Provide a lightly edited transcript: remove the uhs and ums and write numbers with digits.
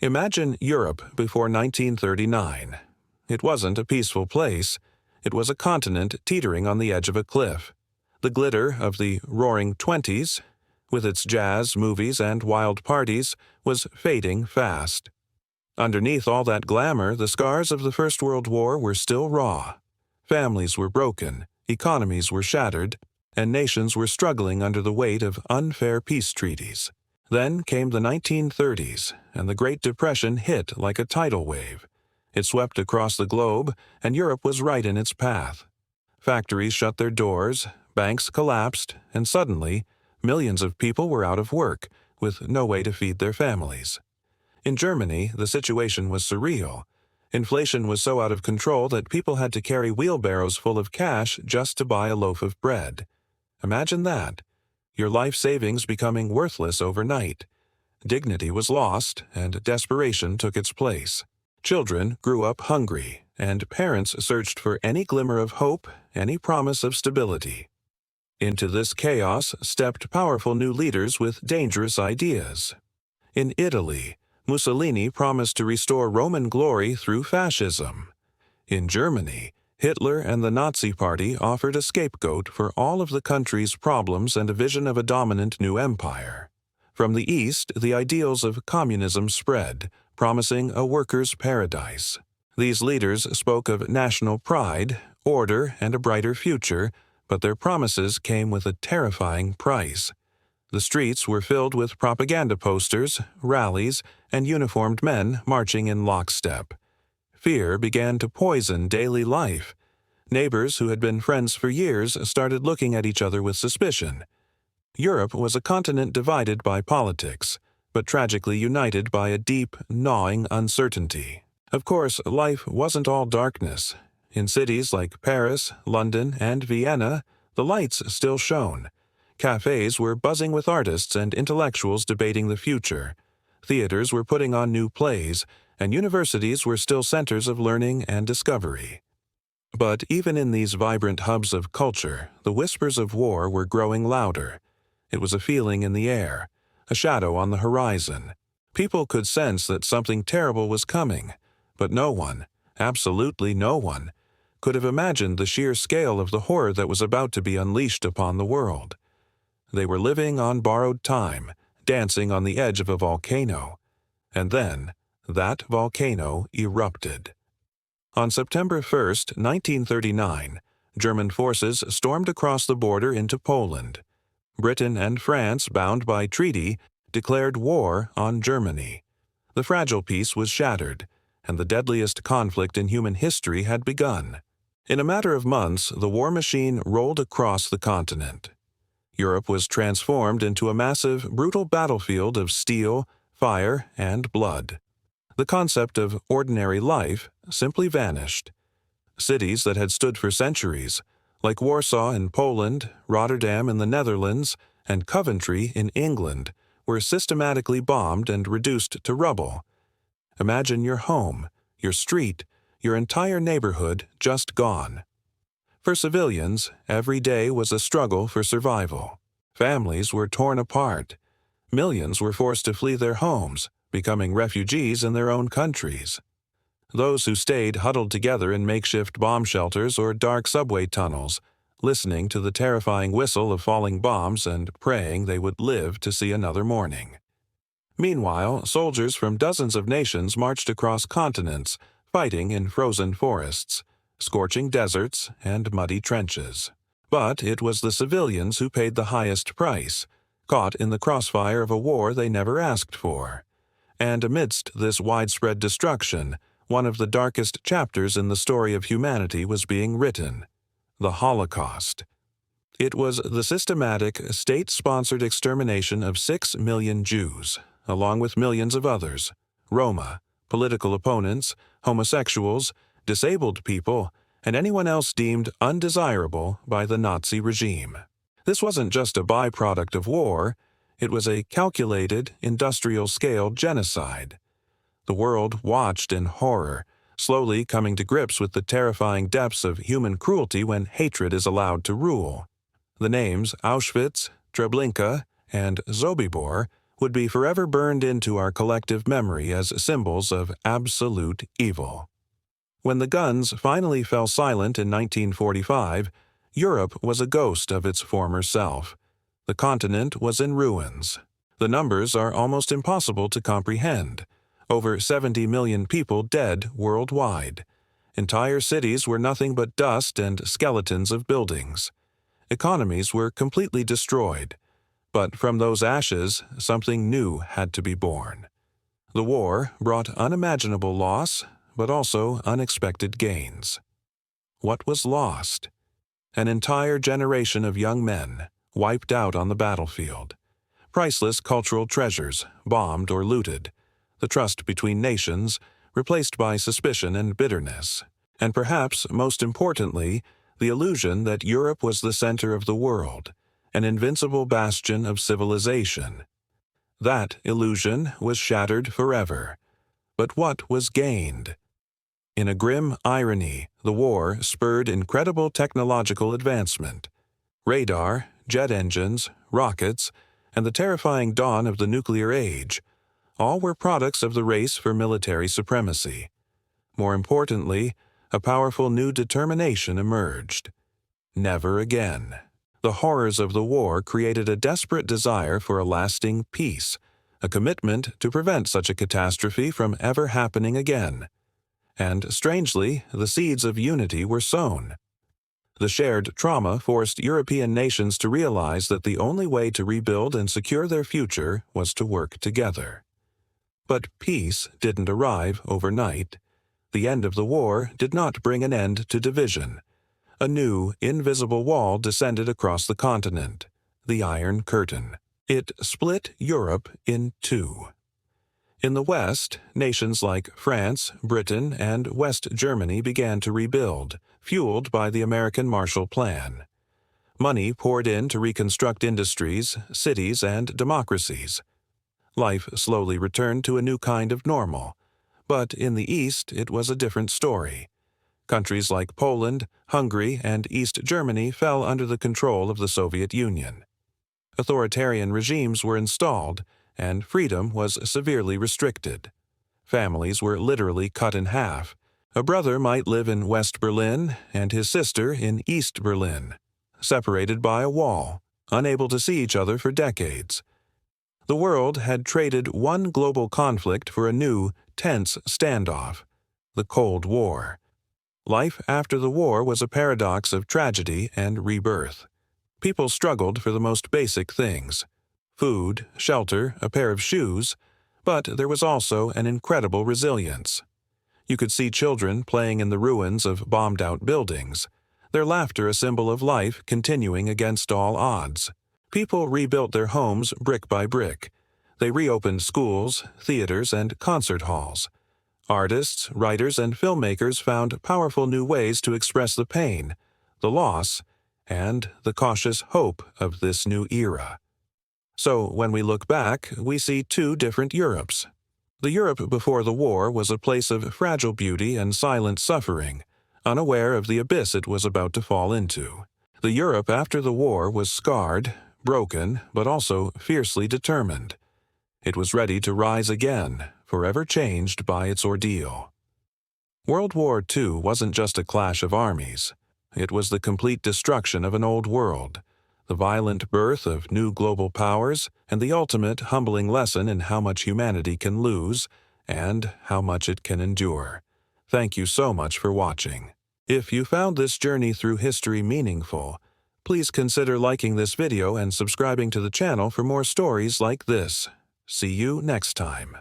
Imagine Europe before 1939. It wasn't a peaceful place. It was a continent teetering on the edge of a cliff. The glitter of the Roaring Twenties, with its jazz, movies, and wild parties, was fading fast. Underneath all that glamour, the scars of the First World War were still raw. Families were broken, economies were shattered, and nations were struggling under the weight of unfair peace treaties. Then came the 1930s, and the Great Depression hit like a tidal wave. It swept across the globe, and Europe was right in its path. Factories shut their doors, banks collapsed, and suddenly, millions of people were out of work, with no way to feed their families. In Germany, the situation was surreal. Inflation was so out of control that people had to carry wheelbarrows full of cash just to buy a loaf of bread. Imagine that. Your life savings becoming worthless overnight. Dignity was lost, and desperation took its place. Children grew up hungry, and parents searched for any glimmer of hope, any promise of stability. Into this chaos stepped powerful new leaders with dangerous ideas. In Italy, Mussolini promised to restore Roman glory through fascism. In Germany, Hitler and the Nazi Party offered a scapegoat for all of the country's problems and a vision of a dominant new empire. From the East, the ideals of communism spread, promising a workers' paradise. These leaders spoke of national pride, order, and a brighter future, but their promises came with a terrifying price. The streets were filled with propaganda posters, rallies, and uniformed men marching in lockstep. Fear began to poison daily life. Neighbors who had been friends for years started looking at each other with suspicion. Europe was a continent divided by politics, but tragically united by a deep, gnawing uncertainty. Of course, life wasn't all darkness. In cities like Paris, London, and Vienna, the lights still shone. Cafes were buzzing with artists and intellectuals debating the future. Theaters were putting on new plays, and universities were still centers of learning and discovery. But even in these vibrant hubs of culture, the whispers of war were growing louder. It was a feeling in the air, a shadow on the horizon. People could sense that something terrible was coming, but no one, absolutely no one, could have imagined the sheer scale of the horror that was about to be unleashed upon the world. They were living on borrowed time, dancing on the edge of a volcano. And then, that volcano erupted. On September 1, 1939, German forces stormed across the border into Poland. Britain and France, bound by treaty, declared war on Germany. The fragile peace was shattered, and the deadliest conflict in human history had begun. In a matter of months, the war machine rolled across the continent. Europe was transformed into a massive, brutal battlefield of steel, fire, and blood. The concept of ordinary life simply vanished. Cities that had stood for centuries, like Warsaw in Poland, Rotterdam in the Netherlands, and Coventry in England, were systematically bombed and reduced to rubble. Imagine your home, your street, your entire neighborhood just gone. For civilians, every day was a struggle for survival. Families were torn apart. Millions were forced to flee their homes, becoming refugees in their own countries. Those who stayed huddled together in makeshift bomb shelters or dark subway tunnels, listening to the terrifying whistle of falling bombs and praying they would live to see another morning. Meanwhile, soldiers from dozens of nations marched across continents, fighting in frozen forests, scorching deserts, and muddy trenches. But it was the civilians who paid the highest price, caught in the crossfire of a war they never asked for. And amidst this widespread destruction, one of the darkest chapters in the story of humanity was being written: the Holocaust. It was the systematic, state-sponsored extermination of 6 million Jews, along with millions of others: Roma, political opponents, homosexuals, disabled people, and anyone else deemed undesirable by the Nazi regime. This wasn't just a byproduct of war, it was a calculated, industrial-scale genocide. The world watched in horror, slowly coming to grips with the terrifying depths of human cruelty when hatred is allowed to rule. The names Auschwitz, Treblinka, and Sobibor would be forever burned into our collective memory as symbols of absolute evil. When the guns finally fell silent in 1945, Europe was a ghost of its former self. The continent was in ruins. The numbers are almost impossible to comprehend. Over 70 million people dead worldwide. Entire cities were nothing but dust and skeletons of buildings. Economies were completely destroyed. But from those ashes, something new had to be born. The war brought unimaginable loss, but also unexpected gains. What was lost? An entire generation of young men wiped out on the battlefield. Priceless cultural treasures bombed or looted. The trust between nations replaced by suspicion and bitterness. And perhaps most importantly, the illusion that Europe was the center of the world, an invincible bastion of civilization. That illusion was shattered forever. But what was gained? In a grim irony, the war spurred incredible technological advancement. Radar, jet engines, rockets, and the terrifying dawn of the nuclear age, all were products of the race for military supremacy. More importantly, a powerful new determination emerged. Never again. The horrors of the war created a desperate desire for a lasting peace, a commitment to prevent such a catastrophe from ever happening again. And, strangely, the seeds of unity were sown. The shared trauma forced European nations to realize that the only way to rebuild and secure their future was to work together. But peace didn't arrive overnight. The end of the war did not bring an end to division. A new, invisible wall descended across the continent, the Iron Curtain. It split Europe in two. In the West, nations like France, Britain, and West Germany began to rebuild, fueled by the American Marshall Plan. Money poured in to reconstruct industries, cities, and democracies. Life slowly returned to a new kind of normal. But in the East, it was a different story. Countries like Poland, Hungary, and East Germany fell under the control of the Soviet Union. Authoritarian regimes were installed, and freedom was severely restricted. Families were literally cut in half. A brother might live in West Berlin and his sister in East Berlin, separated by a wall, unable to see each other for decades. The world had traded one global conflict for a new, tense standoff, the Cold War. Life after the war was a paradox of tragedy and rebirth. People struggled for the most basic things: food, shelter, a pair of shoes, but there was also an incredible resilience. You could see children playing in the ruins of bombed-out buildings, their laughter a symbol of life continuing against all odds. People rebuilt their homes brick by brick. They reopened schools, theaters, and concert halls. Artists, writers, and filmmakers found powerful new ways to express the pain, the loss, and the cautious hope of this new era. So when we look back, we see two different Europes. The Europe before the war was a place of fragile beauty and silent suffering, unaware of the abyss it was about to fall into. The Europe after the war was scarred, broken, but also fiercely determined. It was ready to rise again, forever changed by its ordeal. World War II wasn't just a clash of armies. It was the complete destruction of an old world, the violent birth of new global powers, and the ultimate humbling lesson in how much humanity can lose and how much it can endure. Thank you so much for watching. If you found this journey through history meaningful, please consider liking this video and subscribing to the channel for more stories like this. See you next time.